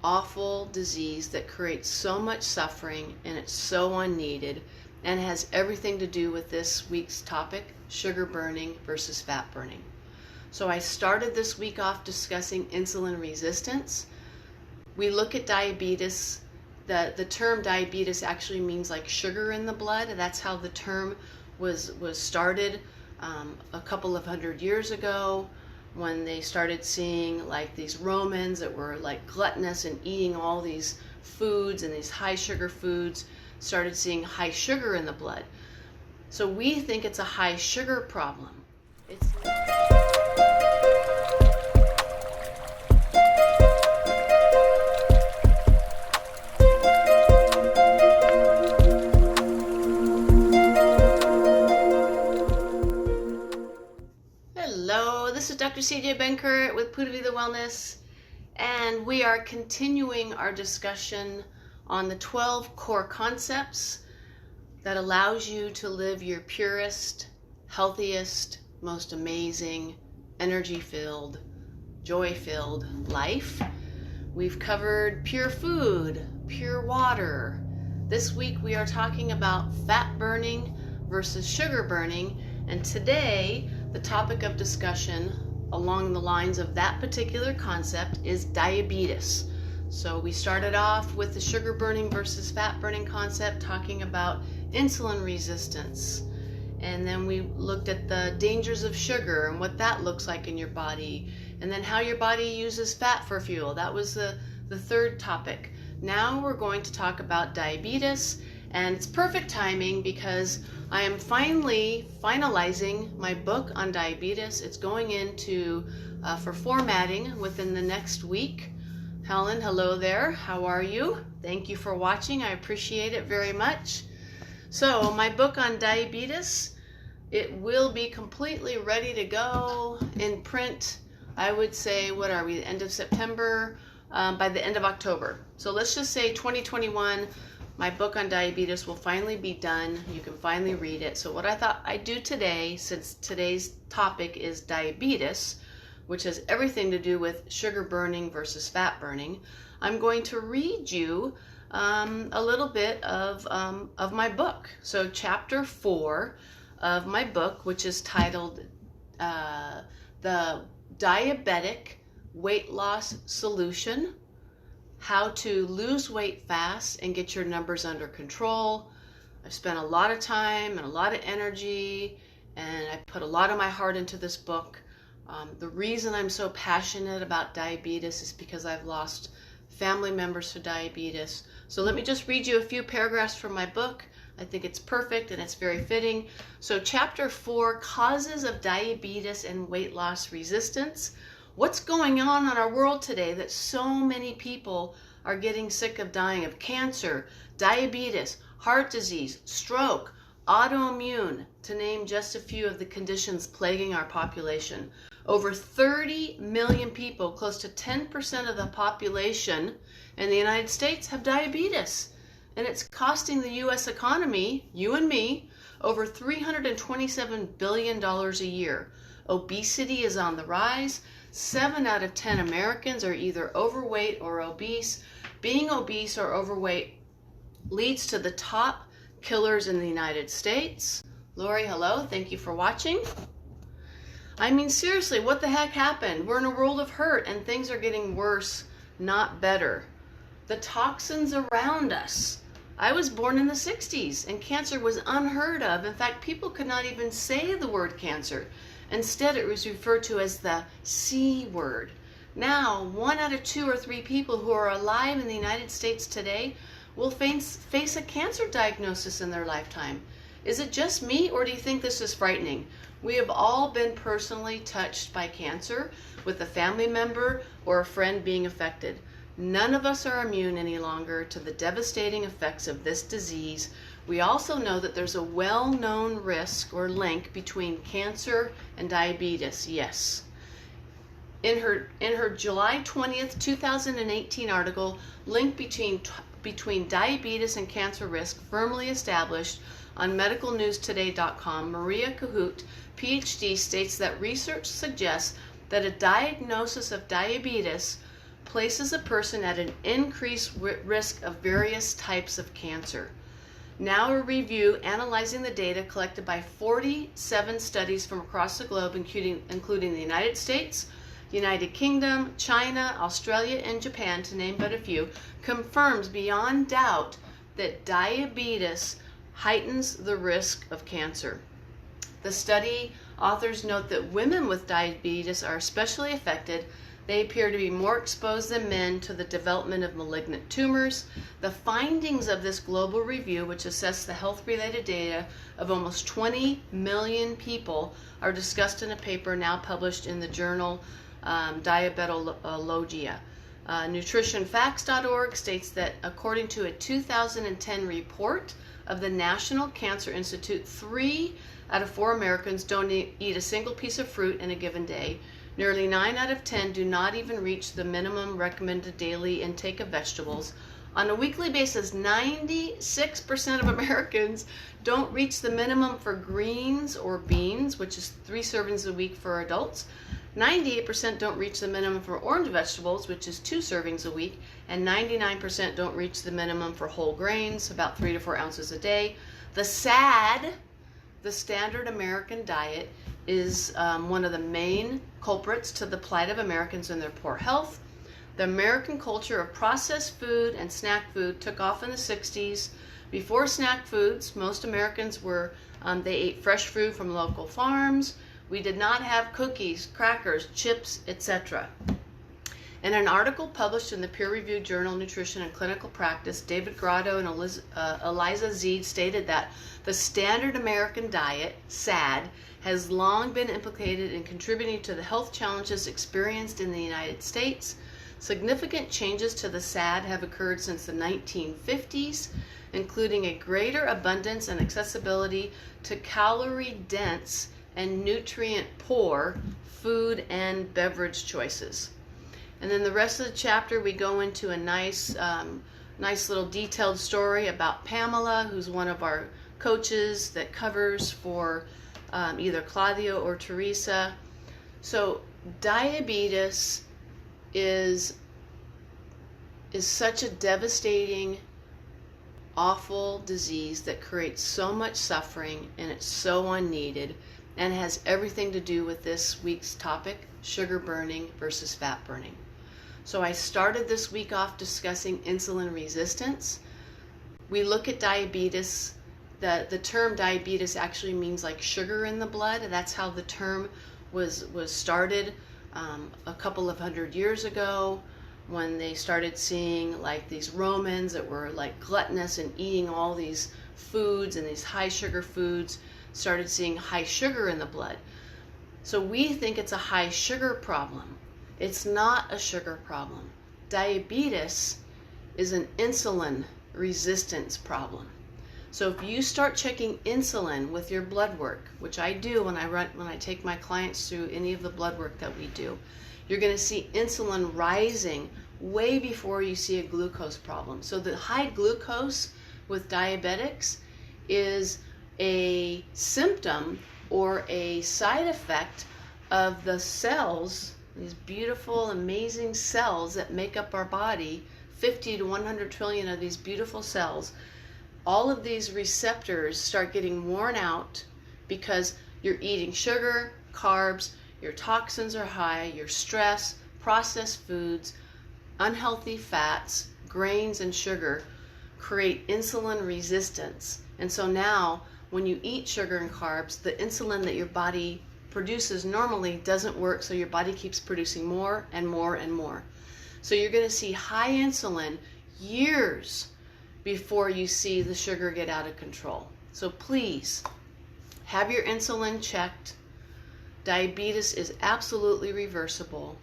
awful disease that creates so much suffering, and it's so unneeded, and has everything to do with this week's topic, sugar burning versus fat burning. So I started this week off discussing insulin resistance. We look at diabetes. The term diabetes actually means like sugar in the blood. That's how the term was started a couple of hundred years ago, when they started seeing like these Romans that were like gluttonous and eating all these foods and these high sugar foods, started seeing high sugar in the blood. So we think it's a high sugar problem. Hello, this is Dr. CJ Benkert with Pura Vida Wellness, and we are continuing our discussion on the 12 core concepts that allows you to live your purest, healthiest, most amazing, energy-filled, joy-filled life. We've covered pure food, pure water. This week we are talking about fat burning versus sugar burning, and today the topic of discussion along the lines of that particular concept is diabetes. So we started off with the sugar burning versus fat burning concept, talking about insulin resistance. And then we looked at the dangers of sugar and what that looks like in your body. And then how your body uses fat for fuel. That was the third topic. Now we're going to talk about diabetes. And it's perfect timing because I am finalizing my book on diabetes. It's going into for formatting within the next week. Helen, hello there. How are you? Thank you for watching. I appreciate it very much. So my book on diabetes, it will be completely ready to go in print. I would say, what are we, the end of September, by the end of October. So let's just say 2021, my book on diabetes will finally be done. You can finally read it. So what I thought I'd do today, since today's topic is diabetes, which has everything to do with sugar burning versus fat burning, I'm going to read you a little bit of my book. So chapter 4 of my book, which is titled The Diabetic Weight Loss Solution: How to Lose Weight Fast and Get Your Numbers Under Control. I've spent a lot of time and a lot of energy, and I put a lot of my heart into this book. The reason I'm so passionate about diabetes is because I've lost family members to diabetes. So let me just read you a few paragraphs from my book. I think it's perfect and it's very fitting. So chapter 4, Causes of Diabetes and Weight Loss Resistance. What's going on in our world today that so many people are getting sick of dying of cancer, diabetes, heart disease, stroke, autoimmune, to name just a few of the conditions plaguing our population. Over 30 million people, close to 10% of the population in the United States, have diabetes. And it's costing the U.S. economy, you and me, over $327 billion a year. Obesity is on the rise. 7 out of 10 Americans are either overweight or obese. Being obese or overweight leads to the top killers in the United States. Lori, hello. Thank you for watching. I mean, seriously, what the heck happened? We're in a world of hurt and things are getting worse, not better. The toxins around us. I was born in the 60s and cancer was unheard of. In fact, people could not even say the word cancer. Instead, it was referred to as the C word. Now, 1 out of 2 or 3 people who are alive in the United States today will face a cancer diagnosis in their lifetime. Is it just me, or do you think this is frightening? We have all been personally touched by cancer, with a family member or a friend being affected. None of us are immune any longer to the devastating effects of this disease. We also know that there's a well-known risk or link between cancer and diabetes. Yes. In her July 20th, 2018 article, Link Between Diabetes and Cancer Risk Firmly Established, on medicalnewstoday.com, Maria Cahut, PhD, states that research suggests that a diagnosis of diabetes places a person at an increased risk of various types of cancer. Now a review analyzing the data collected by 47 studies from across the globe, including the United States, United Kingdom, China, Australia, and Japan, to name but a few, confirms beyond doubt that diabetes heightens the risk of cancer. The study authors note that women with diabetes are especially affected. They appear to be more exposed than men to the development of malignant tumors. The findings of this global review, which assessed the health-related data of almost 20 million people, are discussed in a paper now published in the journal Diabetologia. NutritionFacts.org states that according to a 2010 report of the National Cancer Institute, 3 out of 4 Americans don't eat a single piece of fruit in a given day. Nearly 9 out of 10 do not even reach the minimum recommended daily intake of vegetables. On a weekly basis, 96% of Americans don't reach the minimum for greens or beans, which is 3 servings a week for adults. 98% don't reach the minimum for orange vegetables, which is 2 servings a week, and 99% don't reach the minimum for whole grains, about 3 to 4 ounces a day. The SAD, the Standard American Diet, is one of the main culprits to the plight of Americans and their poor health. The American culture of processed food and snack food took off in the 60s. Before snack foods, most Americans they ate fresh food from local farms. We did not have cookies, crackers, chips, etc. In an article published in the peer-reviewed journal Nutrition and Clinical Practice, David Grotto and Eliza Zeid stated that the Standard American Diet, SAD, has long been implicated in contributing to the health challenges experienced in the United States. Significant changes to the SAD have occurred since the 1950s, including a greater abundance and accessibility to calorie-dense and nutrient-poor food and beverage choices. And then the rest of the chapter, we go into a nice little detailed story about Pamela, who's one of our coaches that covers for either Claudio or Teresa. So diabetes is such a devastating, awful disease that creates so much suffering, and it's so unneeded, and has everything to do with this week's topic, sugar burning versus fat burning. So I started this week off discussing insulin resistance. We look at diabetes. The term diabetes actually means like sugar in the blood. That's how the term was started a couple of 100 years ago, when they started seeing like these Romans that were like gluttonous and eating all these foods and these high sugar foods, started seeing high sugar in the blood. So we think it's a high sugar problem. It's not a sugar problem. Diabetes is an insulin resistance problem. So if you start checking insulin with your blood work, which I do when I take my clients through any of the blood work that we do, you're going to see insulin rising way before you see a glucose problem. So the high glucose with diabetics is a symptom or a side effect of the cells, these beautiful, amazing cells that make up our body, 50 to 100 trillion of these beautiful cells. All of these receptors start getting worn out because you're eating sugar, carbs, your toxins are high, your stress, processed foods, unhealthy fats, grains, and sugar create insulin resistance. And so now when you eat sugar and carbs, the insulin that your body produces normally doesn't work, so your body keeps producing more and more and more. So you're going to see high insulin years before you see the sugar get out of control. So please have your insulin checked. Diabetes is absolutely reversible.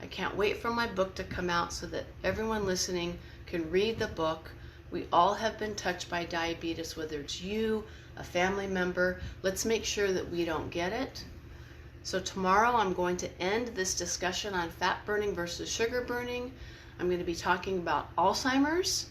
I can't wait for my book to come out so that everyone listening can read the book. We all have been touched by diabetes, whether it's you, a family member. Let's make sure that we don't get it. So tomorrow I'm going to end this discussion on fat burning versus sugar burning. I'm going to be talking about Alzheimer's,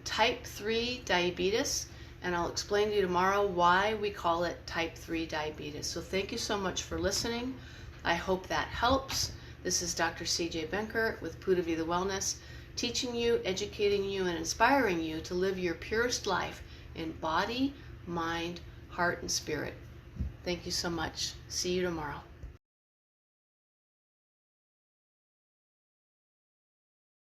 type 3 diabetes, and I'll explain to you tomorrow why we call it type 3 diabetes. So thank you so much for listening. I hope that helps. This is Dr. CJ Benker with Pura Vida Wellness, teaching you, educating you, and inspiring you to live your purest life in body, mind, heart, and spirit. Thank you so much. See you tomorrow.